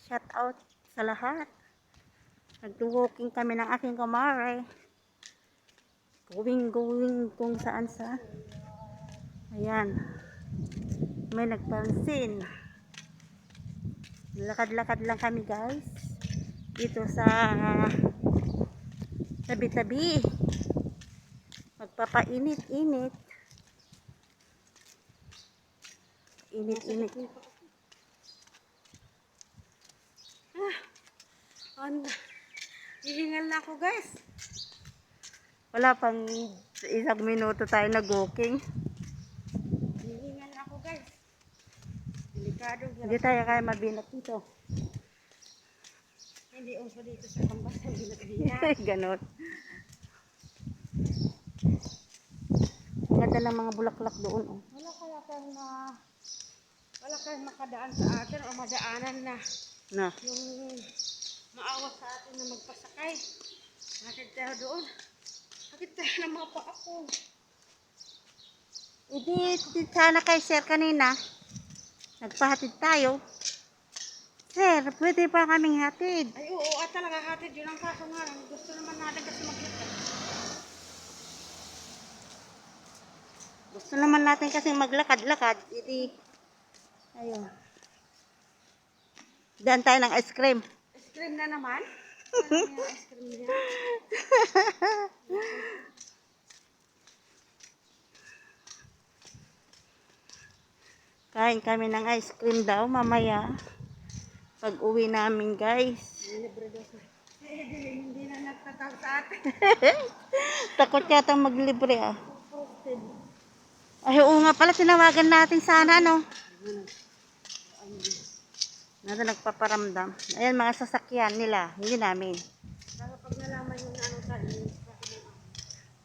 Shout out sa lahat. Nag-walking kami ng aking kumare. Going kung saan sa. Ayan. May nagpansin. Lakad-lakad lang kami guys. Dito sa tabi-tabi. Magpapainit-init. Init-init. Hihingal na ako guys. Wala pang isang minuto tayo nag-walking. Hihingal na ako guys. Delikado. Hindi tayo kaya mabinat dito. Hindi uso dito sa kambas. Binat-binat. Ganon. Ang ganda lang mga bulaklak doon. Oh. Wala kayong makadaan sa atin o madaanan na yung maawa sa atin na magpasakay. Bakit tayo doon? Bakit tayo na mga pa ako? Hindi sana kay sir kanina. Nagpahatid tayo. Sir, pwede pa kaming hatid? Ay oo, talaga hatid. Yun ang kaso nga. Gusto naman natin kasi maglakad. Gusto naman natin kasi maglakad-lakad. Hindi. Ayun. Daan tayo ng ice cream. Ice cream na naman? Ano yung ice cream niya? Kain kami ng ice cream daw mamaya. Pag uwi namin guys. Hindi na nagtatawag sa atin. Takot yata maglibre ah. Ay oo nga pala, tinawagan natin sana no. Nasa nagpaparamdam. Ayan mga sasakyan nila, hindi namin. Pag nalaman yung ano tayo.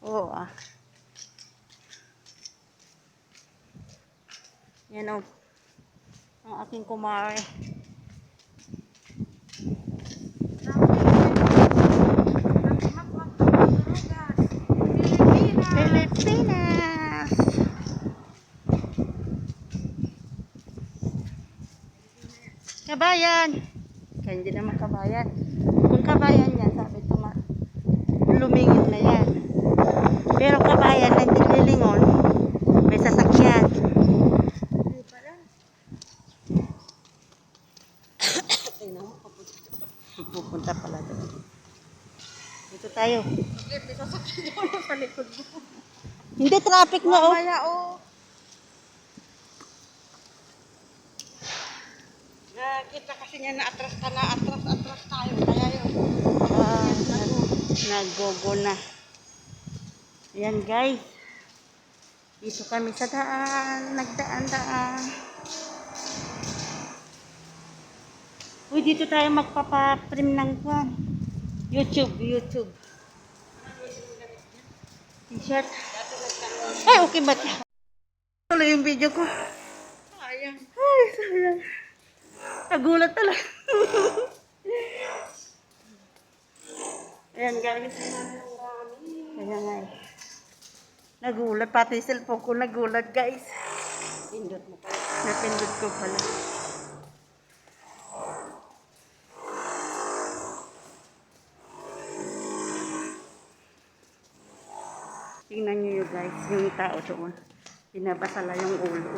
Oo ah. Yan o. Ang aking kumare. Pilipinas! Kabayan! Kaya hindi naman kabayan. Kung kabayan yan, sabi ko lumingin na yan. Pero kabayan na hindi lilingon, may sasakyan. Pupunta pala doon. Dito tayo. May sasakyan doon sa likod mo. Hindi, traffic na oh. Mamaya oh. Nakita kasi niya na atras tayo. Kaya yun. Nagogo na. Ayan guys. Dito kami sa daan. Nagdaan-daan. Uy, dito tayo magpapa-trim ng kwan. YouTube. T-shirt. Ay, okay ba? Tuloy yung video ko. Sayang. Ay, sayang. Nagulat talaga. Ayan guys. Kaya nga eh. Nagulat. Pati cellphone ko nagulat guys. Pindot mo pala. Napindot ko pala. Tingnan nyo yun guys. Yung tao doon. Pinabasala yung ulo.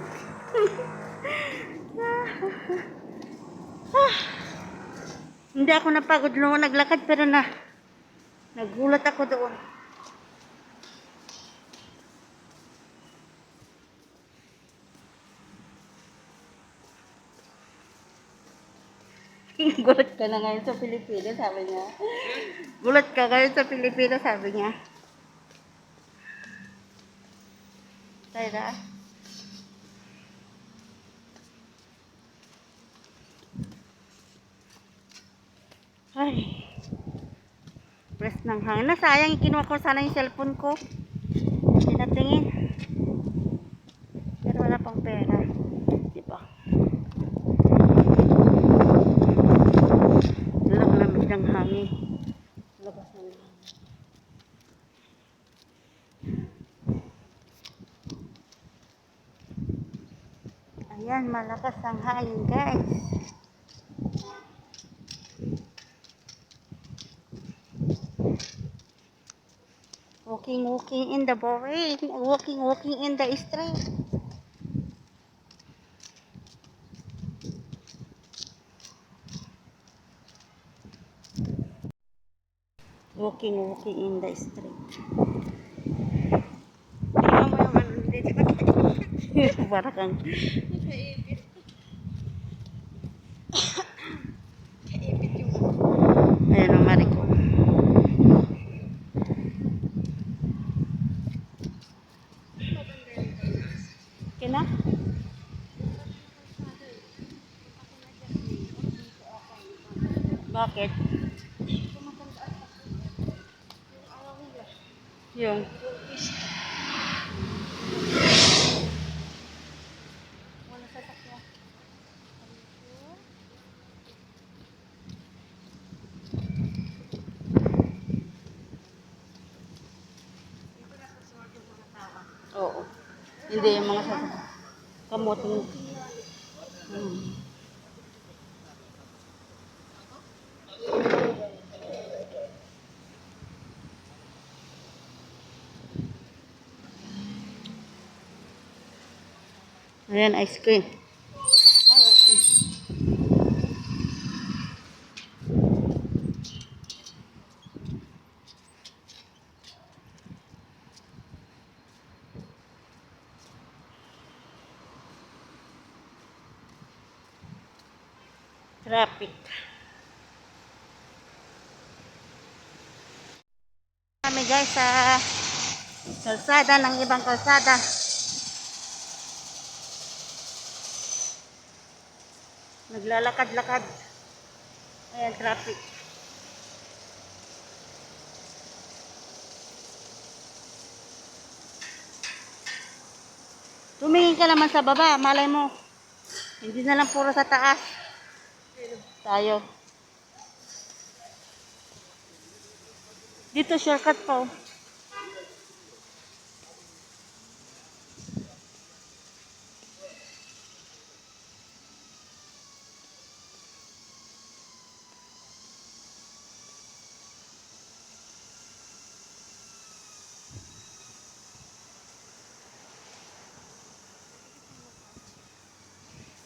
Hindi ako napagod noon naglakad pero nagulat ako doon. Gulat ka na ngayon sa Pilipinas, sabi niya. Gulat ka ngayon sa Pilipinas, sabi niya. Tayo na. Ay. Press ng hangin. Nasayang, kinuha ko sana yung cellphone ko. Hindi natingin. Pero wala pang pera. Diba? Lamig ng hangin. Labas ng hangin. Ayan, malakas ang hangin guys. Walking in the rain. Walking in the street. Walking in the street. Tingnan mo yung ano dito. Para kang, Kaipit. Kaipit yung ano. ayan ang Mariko. Kina? Bakit? Yung Wala sa sakya. oo. Hindi yung mga kamuting. Hmm. Ayan, ice cream. Ay, okay. Traffic. Kami guys sa kalsada ng ibang kalsada. Naglalakad-lakad. Ayan, traffic. Tumingin ka naman sa baba, malay mo. Hindi na lang puro sa taas. Tayo. Dito shortcut po.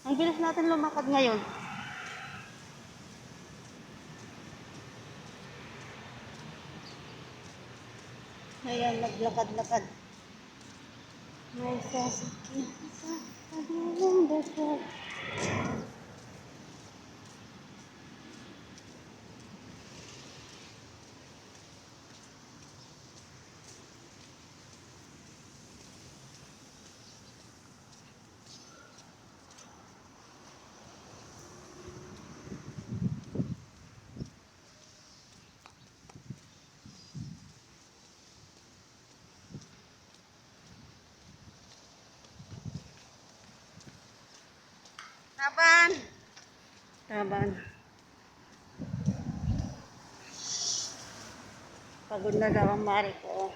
Ang bilis natin lumakad ngayon. Ayan, naglakad-lakad. May sasakyan sa kabilang dagat. Taban! Taban. Pagod na daw ang Mariko.